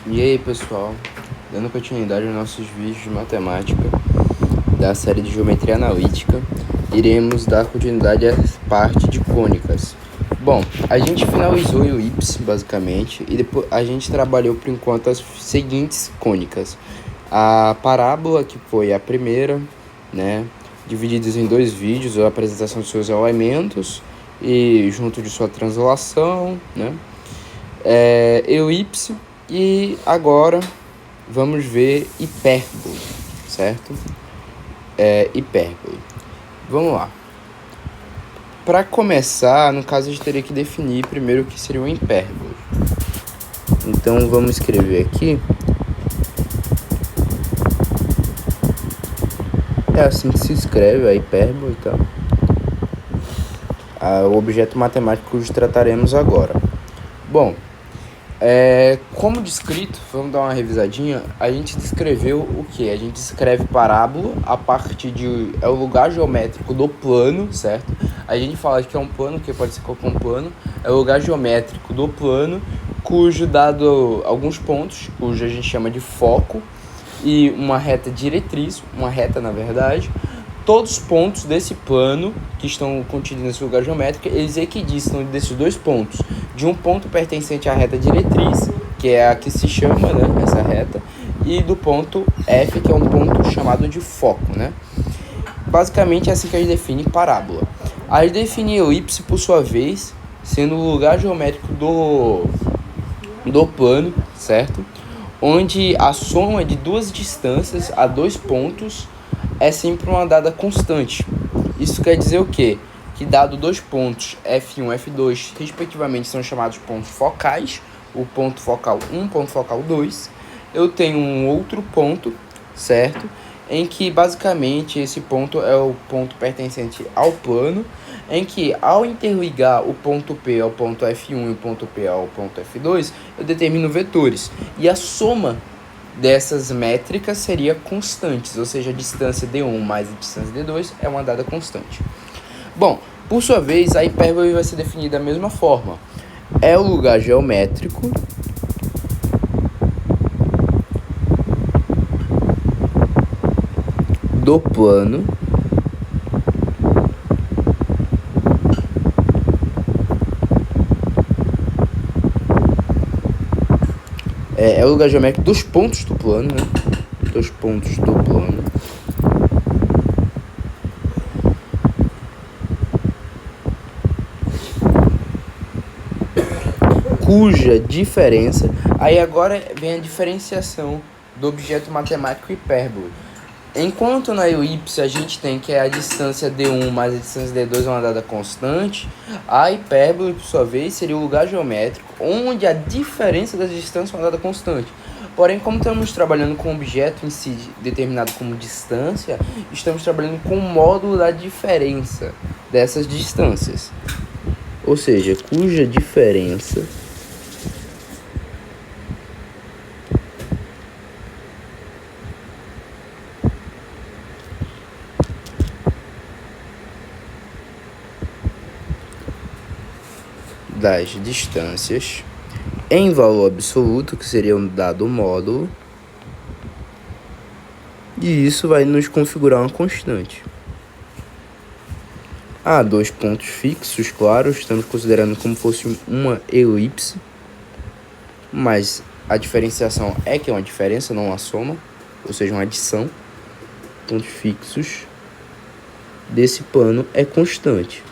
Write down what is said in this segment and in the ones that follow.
E aí pessoal, dando continuidade aos nossos vídeos de matemática da série de geometria analítica, iremos dar continuidade à parte de cônicas. Bom, a gente finalizou o elipse basicamente e depois a gente trabalhou por enquanto as seguintes cônicas: a parábola, que foi a primeira, né, divididas em dois vídeos, a apresentação de seus elementos e junto de sua translação, né, elipse. E agora vamos ver hipérbole, certo? Hipérbole. Vamos lá. Para começar, no caso, a gente teria que definir primeiro o que seria uma hipérbole. Então vamos escrever aqui. É assim que se escreve a hipérbole, tá? O objeto matemático que trataremos agora. Bom, como descrito, vamos dar uma revisadinha. A gente descreveu o que? A gente descreve parábola a partir de... é o lugar geométrico do plano, certo? A gente fala que é um plano, que pode ser qualquer um plano. É o lugar geométrico do plano, cujo dado alguns pontos, cujo a gente chama de foco, e uma reta diretriz, uma reta na verdade. Todos os pontos desse plano que estão contidos nesse lugar geométrico, eles equidistam desses dois pontos, de um ponto pertencente à reta diretriz, que é a que se chama, né, essa reta, e do ponto F, que é um ponto chamado de foco, né? Basicamente é assim que a gente define parábola. A gente define elipse, por sua vez, sendo o lugar geométrico do plano, certo? Onde a soma de duas distâncias a dois pontos é sempre uma dada constante. Isso quer dizer o quê? Que dado dois pontos F1 e F2, respectivamente, são chamados pontos focais, o ponto focal 1, ponto focal 2, eu tenho um outro ponto, certo? Em que basicamente esse ponto é o ponto pertencente ao plano, em que ao interligar o ponto P ao ponto F1 e o ponto P ao ponto F2, eu determino vetores. E a soma dessas métricas seria constantes, ou seja, a distância D1 mais a distância D2 é uma dada constante. Bom, por sua vez, a hipérbole vai ser definida da mesma forma. É o lugar geométrico do plano é o lugar geométrico dos pontos do plano, né? Dos pontos do plano. Cuja diferença... Aí agora vem a diferenciação do objeto matemático hipérbole. Enquanto na elipse a gente tem que a distância D1 mais a distância D2 é uma dada constante, a hipérbole, por sua vez, seria o lugar geométrico onde a diferença das distâncias é uma dada constante. Porém, como estamos trabalhando com o objeto em si determinado como distância, estamos trabalhando com o módulo da diferença dessas distâncias. Ou seja, cuja diferença das distâncias em valor absoluto, que seria um dado módulo, e isso vai nos configurar uma constante. Há dois pontos fixos, claro, estamos considerando como fosse uma elipse, mas a diferenciação é que é uma diferença, não uma soma, ou seja, uma adição. Pontos fixos desse plano é constante.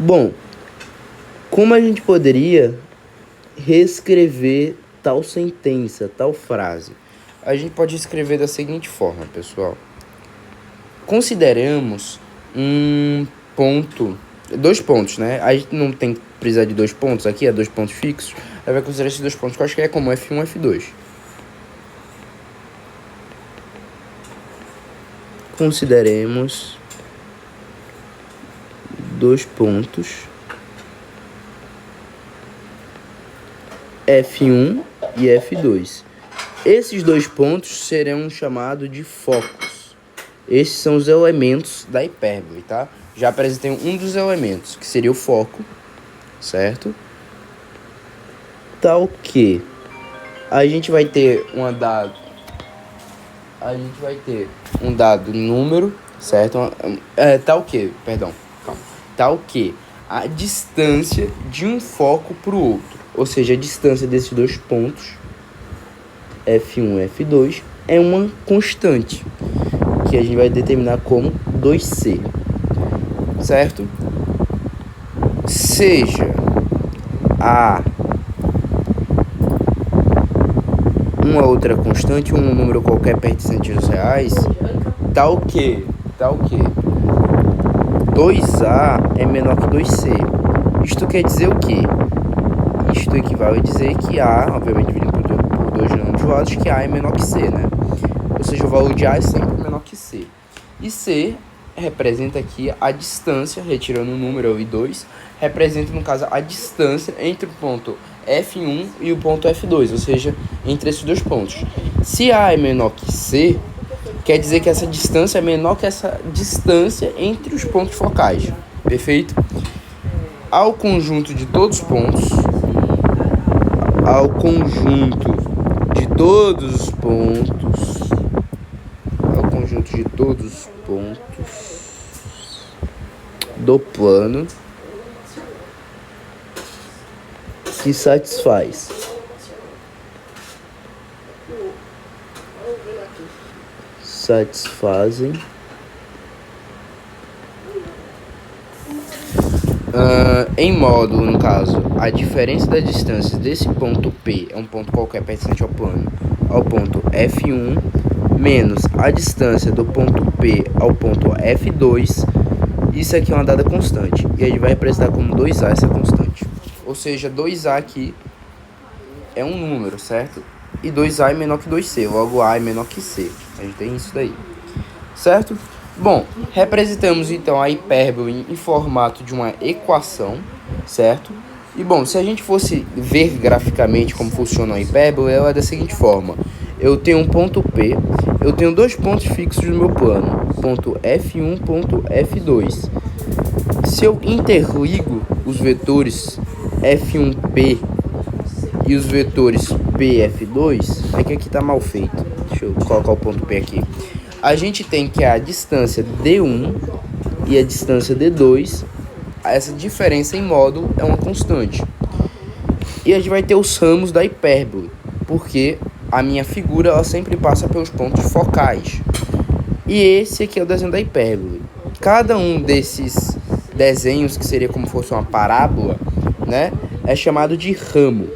Bom, como a gente poderia reescrever tal sentença, tal frase? A gente pode escrever da seguinte forma, pessoal. Consideramos dois pontos, né? A gente não tem que precisar de dois pontos aqui, é dois pontos fixos. Aí vai considerar esses dois pontos que eu acho que é como F1 e F2. Consideremos dois pontos F1 e F2. Esses dois pontos serão chamados de focos. Esses são os elementos da hipérbole, tá? Já apresentei um dos elementos, que seria o foco, certo? tal que a gente vai ter um dado número, certo? Tal que, perdão, calma. Tal que a distância de um foco para o outro, ou seja, a distância desses dois pontos, F1 e F2, é uma constante, que a gente vai determinar como 2C, certo? Seja a uma outra constante, um número qualquer pertencente aos reais, tal que 2A é menor que 2C. Isto quer dizer o quê? Isto equivale a dizer que A, obviamente dividido por 2 números de lados, que A é menor que C, né? Ou seja, o valor de A é sempre menor que C. E C representa aqui a distância, retirando o número e 2, representa, no caso, a distância entre o ponto F1 e o ponto F2, ou seja, entre esses dois pontos. Se A é menor que C, quer dizer que essa distância é menor que essa distância entre os pontos focais. Perfeito? Ao conjunto de todos os pontos, do plano que satisfazem em módulo, no caso, a diferença das distâncias desse ponto P, é um ponto qualquer pertencente ao plano, ao ponto F1, menos a distância do ponto P ao ponto F2, isso aqui é uma dada constante, e a gente vai representar como 2A essa constante. Ou seja, 2A aqui é um número, certo? E 2A é menor que 2C, logo A é menor que C. A gente tem isso daí, certo? Bom, representamos então a hipérbole em formato de uma equação, certo? E bom, se a gente fosse ver graficamente como funciona a hipérbole, ela é da seguinte forma. Eu tenho um ponto P, eu tenho dois pontos fixos no meu plano, ponto F1 e ponto F2. Se eu interligo os vetores F1P e os vetores PF2, é que aqui tá mal feito. Deixa eu colocar o ponto P aqui. A gente tem que a distância D1 e a distância D2, essa diferença em módulo é uma constante. E a gente vai ter os ramos da hipérbole, porque a minha figura ela sempre passa pelos pontos focais. E esse aqui é o desenho da hipérbole. Cada um desses desenhos, que seria como se fosse uma parábola, né, é chamado de ramo.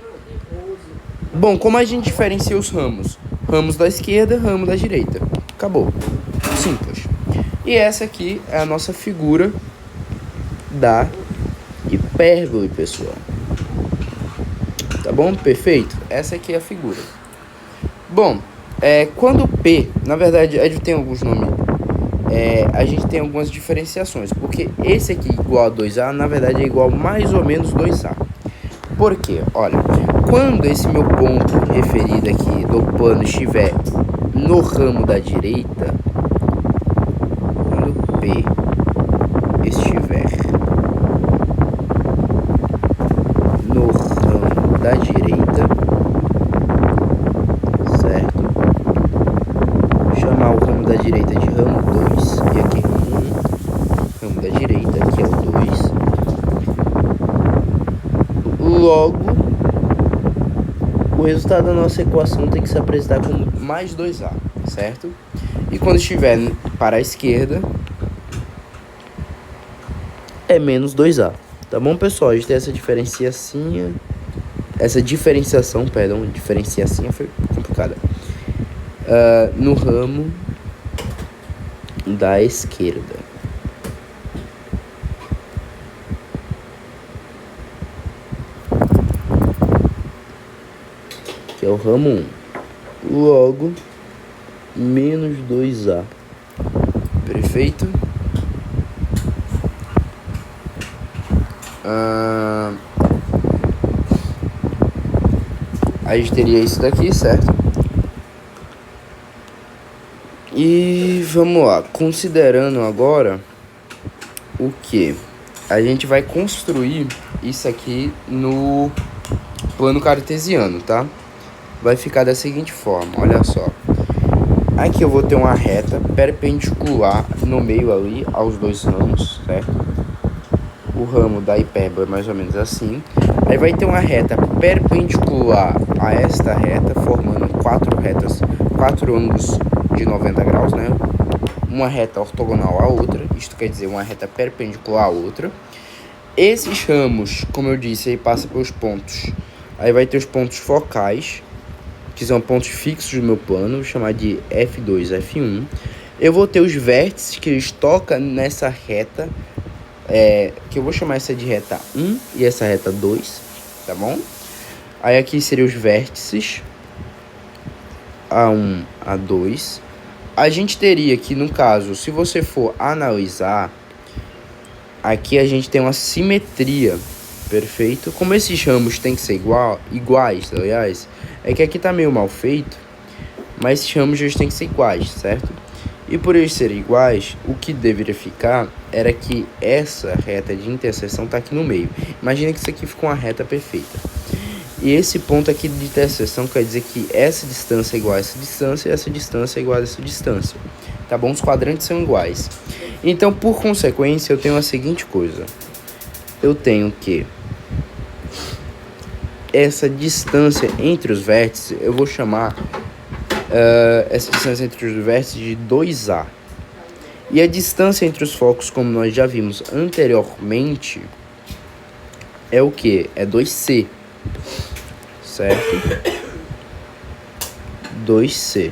Bom, como a gente diferencia os ramos? Ramos da esquerda, ramo da direita. Acabou. Simples. E essa aqui é a nossa figura da hipérbole, pessoal. Tá bom? Perfeito? Essa aqui é a figura. Bom, quando P, na verdade, a gente tem alguns nomes. A gente tem algumas diferenciações. Porque esse aqui igual a 2A, na verdade, é igual mais ou menos 2A. Por quê? Olha, quando esse meu ponto referido aqui do plano estiver no ramo da direita, quando P estiver no ramo da direita, certo? Vou chamar o ramo da direita de ramo 2, e aqui ramo 1, ramo da direita, aqui é o 2. Logo, o resultado da nossa equação tem que se apresentar como mais 2A, certo? E quando estiver para a esquerda, é menos 2A. Tá bom, pessoal? A gente tem essa diferenciação, diferenciação foi complicada. No ramo da esquerda. Que é o ramo 1. Logo, menos 2A. Perfeito? A gente teria isso daqui, certo? E vamos lá. Considerando agora o que? A gente vai construir isso aqui no plano cartesiano, tá? Vai ficar da seguinte forma, olha só. Aqui eu vou ter uma reta perpendicular no meio ali aos dois ramos, certo? O ramo da hipérbole é mais ou menos assim. Aí vai ter uma reta perpendicular a esta reta, formando quatro ângulos de 90 graus, né? Uma reta ortogonal à outra, isto quer dizer uma reta perpendicular à outra. Esses ramos, como eu disse, aí passa pelos pontos. Aí vai ter os pontos focais, que são pontos fixos do meu plano, vou chamar de F2, F1. Eu vou ter os vértices que eles tocam nessa reta, que eu vou chamar essa de reta 1 e essa reta 2, tá bom? Aí aqui seriam os vértices A1, A2. A gente teria que, no caso, se você for analisar, aqui a gente tem uma simetria, perfeito? Como esses ramos tem que ser iguais, aliás, é que aqui tá meio mal feito, mas esses ramos eles têm que ser iguais, certo? E por eles serem iguais, o que deveria ficar era que essa reta de interseção tá aqui no meio. Imagina que isso aqui ficou uma reta perfeita. E esse ponto aqui de interseção quer dizer que essa distância é igual a essa distância e essa distância é igual a essa distância. Tá bom? Os quadrantes são iguais. Então, por consequência, eu tenho a seguinte coisa. Eu tenho que essa distância entre os vértices, eu vou chamar essa distância entre os vértices de 2A. E a distância entre os focos, como nós já vimos anteriormente, é o que? É 2C. Certo? 2C.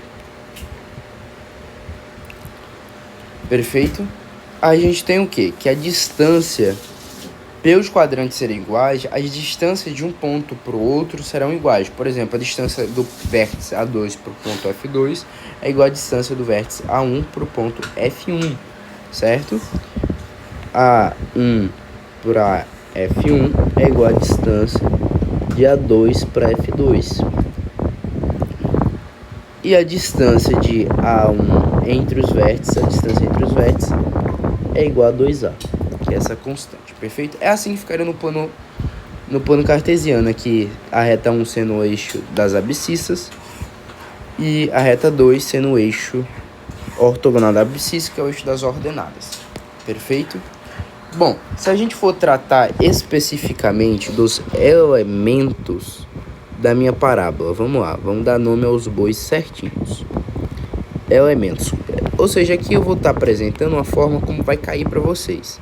Perfeito? A gente tem o que? Que a distância, pelos quadrantes serem iguais, as distâncias de um ponto para o outro serão iguais. Por exemplo, a distância do vértice A2 para o ponto F2 é igual à distância do vértice A1 para o ponto F1, certo? A1 para F1 é igual à distância de A2 para F2. E a distância de A1 entre os vértices, a distância entre os vértices é igual a 2A, que é essa constante, perfeito? É assim que ficaria no plano cartesiano, aqui a reta 1 sendo o eixo das abscissas e a reta 2 sendo o eixo ortogonal da abscissa, que é o eixo das ordenadas, perfeito? Bom, se a gente for tratar especificamente dos elementos da minha parábola, vamos lá, vamos dar nome aos bois certinhos. Elementos, ou seja, aqui eu vou estar apresentando uma forma como vai cair para vocês.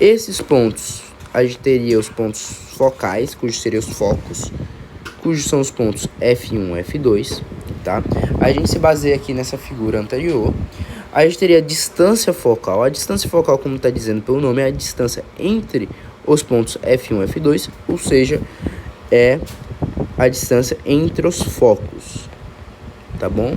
Esses pontos, a gente teria os pontos focais, cujos seriam os focos, cujos são os pontos F1 F2, tá? A gente se baseia aqui nessa figura anterior. A gente teria a distância focal. A distância focal, como está dizendo pelo nome, é a distância entre os pontos F1 e F2, ou seja, é a distância entre os focos, tá bom?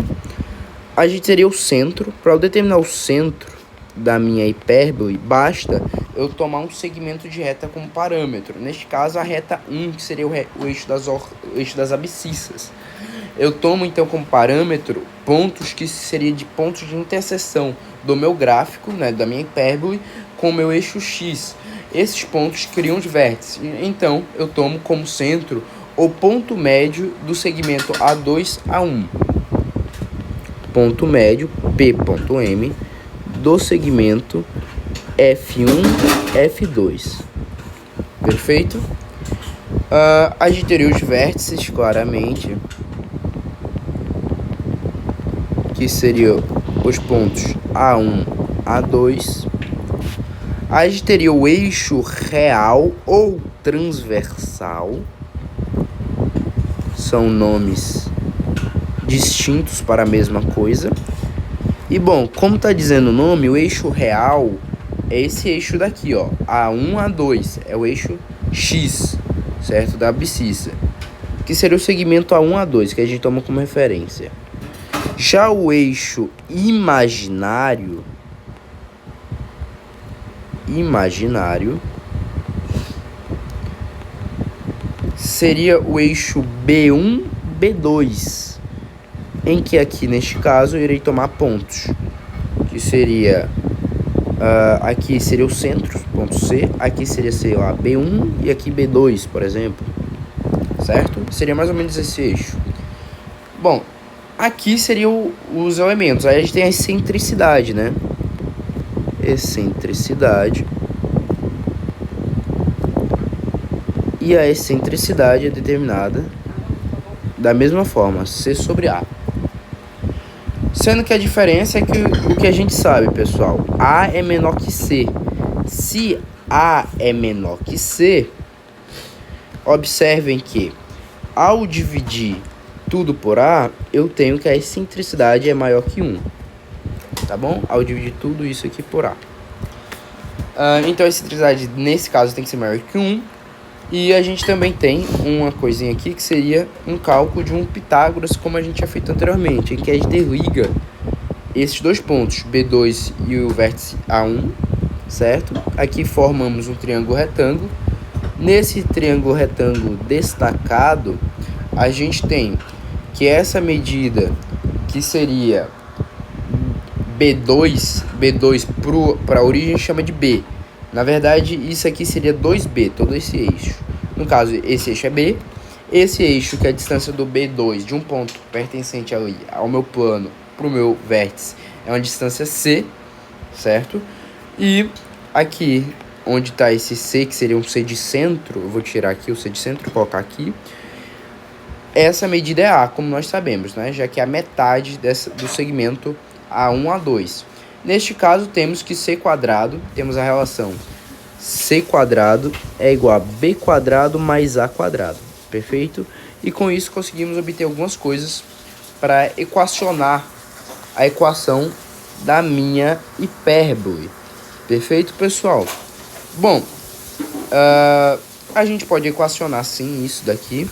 A gente teria o centro. Para eu determinar o centro da minha hipérbole, basta eu tomar um segmento de reta como parâmetro. Neste caso, a reta 1, que seria o eixo das abscissas. Eu tomo então como parâmetro pontos que seria de pontos de interseção do meu gráfico, né, da minha hipérbole, com o meu eixo x. Esses pontos criam os vértices. Então, eu tomo como centro o ponto médio do segmento A2 a 1. Ponto médio, P.M, do segmento F1, F2. Perfeito? A gente teria os vértices, claramente, que seriam os pontos A1, A2. A gente teria o eixo real ou transversal. São nomes distintos para a mesma coisa. E bom, como está dizendo o nome, o eixo real é esse eixo daqui, ó, A1, A2, é o eixo X, certo, da abscissa, que seria o segmento A1, A2, que a gente toma como referência. Já o eixo imaginário seria o eixo B1, B2, em que aqui neste caso eu irei tomar pontos, que seria aqui seria o centro, ponto C, aqui seria, sei lá, B1 e aqui B2, por exemplo, certo? Seria mais ou menos esse eixo. Bom, aqui seriam os elementos. Aí a gente tem a excentricidade, né? Excentricidade. E a excentricidade é determinada da mesma forma, C sobre A. Sendo que a diferença é que o que a gente sabe, pessoal, A é menor que C. Se A é menor que C, observem que ao dividir tudo por A, eu tenho que a excentricidade é maior que 1. Tá bom? Ao dividir tudo isso aqui por A. Então a excentricidade nesse caso tem que ser maior que 1. E a gente também tem uma coisinha aqui que seria um cálculo de um Pitágoras, como a gente já feito anteriormente, em que a gente interliga esses dois pontos, B2 e o vértice A1, certo? Aqui formamos um triângulo retângulo. Nesse triângulo retângulo destacado, a gente tem que essa medida, que seria B2 para a origem, a gente chama de B. Na verdade, isso aqui seria 2B, todo esse eixo. No caso, esse eixo é B. Esse eixo, que é a distância do B2 de um ponto pertencente ali ao meu plano para o meu vértice, é uma distância C, certo? E aqui, onde está esse C, que seria um C de centro, eu vou tirar aqui o C de centro e colocar aqui. Essa medida é A, como nós sabemos, né? Já que é a metade do segmento A1, A2. Neste caso, temos que C quadrado, temos a relação C quadrado é igual a B quadrado mais A quadrado, perfeito? E com isso conseguimos obter algumas coisas para equacionar a equação da minha hipérbole, perfeito, pessoal? Bom, a gente pode equacionar sim isso daqui.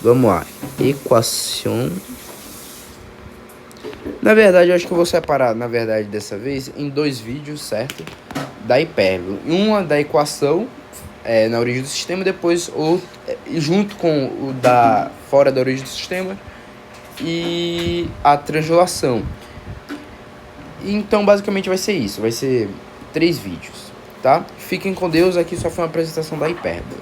Vamos lá, equação. Na verdade, eu acho que eu vou separar, dessa vez, em 2 vídeos, certo? Da hipérbole. Uma da equação, na origem do sistema, depois junto com o da fora da origem do sistema e a translação. Então, basicamente, vai ser isso. Vai ser 3 vídeos, tá? Fiquem com Deus, aqui só foi uma apresentação da hipérbole.